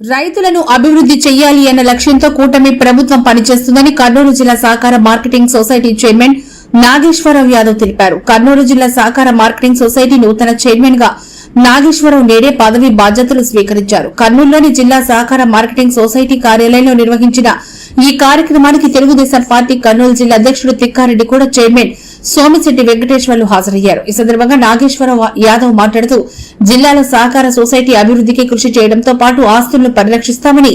రైతులను అభివృద్ధి చేయాలి అన్న లక్ష్యంతో కూటమి ప్రభుత్వం పనిచేస్తుందని కర్నూలు జిల్లా సహకార marketing society chairman Nageswara Rao Yadav తెలిపారు. కర్నూలు జిల్లా సహకార మార్కెటింగ్ సొసైటీ నూతన చైర్మన్ గా నాగేశ్వరరావు నేడే పదవి బాధ్యతలు స్వీకరించారు. కర్నూలులోని జిల్లా సహకార మార్కెటింగ్ సొసైటీ కార్యాలయంలో నిర్వహించిన ఈ కార్యక్రమానికి తెలుగుదేశం పార్టీ కర్నూలు జిల్లా అధ్యక్షుడు తిక్కారెడ్డి కూడా చైర్మన్ సోమిశెట్టి వెంకటేశ్వర్లు హాజరయ్యారు. ఈ సందర్భంగా నాగేశ్వరరావు యాదవ్ మాట్లాడుతూ జిల్లాలో సహకార సొసైటీ అభివృద్ధికి కృషి చేయడంతో పాటు ఆస్తులను పరిరక్షిస్తామని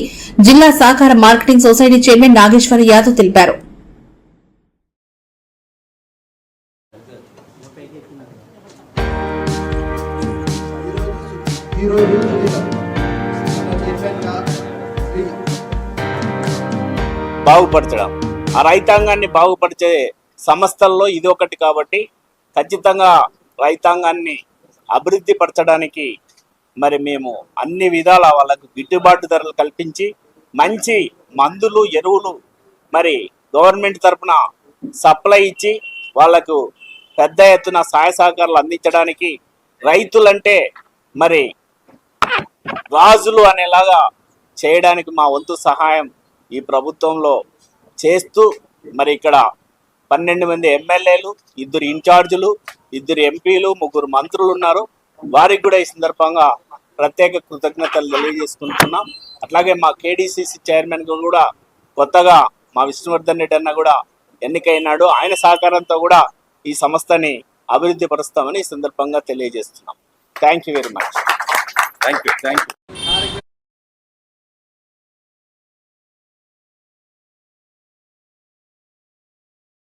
జిల్లా సహకార marketing society chairman Nageswara Yadav తెలిపారు. బాగుపరచడం, ఆ రైతాంగాన్ని బాగుపరిచే సంస్థల్లో ఇది ఒకటి. కాబట్టి ఖచ్చితంగా రైతాంగాన్ని అభివృద్ధి పరచడానికి మరి మేము అన్ని విధాల వాళ్ళకు గిట్టుబాటు ధరలు కల్పించి మంచి మందులు ఎరువులు మరి గవర్నమెంట్ తరఫున సప్లై ఇచ్చి వాళ్లకు పెద్ద ఎత్తున సహాయ సహకారాలు అందించడానికి రైతులంటే మరి రాజులు అనేలాగా చేయడానికి మా వంతు సహాయం ఈ ప్రభుత్వంలో చేస్తూ మరి ఇక్కడ 12 మంది ఎమ్మెల్యేలు, 2 ఇన్ఛార్జీలు, 2 ఎంపీలు, 3 మంత్రులు ఉన్నారు. వారికి కూడా ఈ సందర్భంగా ప్రత్యేక కృతజ్ఞతలు తెలియజేసుకుంటున్నాం. అట్లాగే మా కేడీసీసీ చైర్మన్ కూడా కొత్తగా మా విష్ణువర్ధన్ రెడ్డి అన్న కూడా ఎన్నికైనాడు. ఆయన సహకారంతో కూడా ఈ సంస్థని అభివృద్ధి పరుస్తామని ఈ సందర్భంగా తెలియజేస్తున్నాం. Thank you very much. Thank you.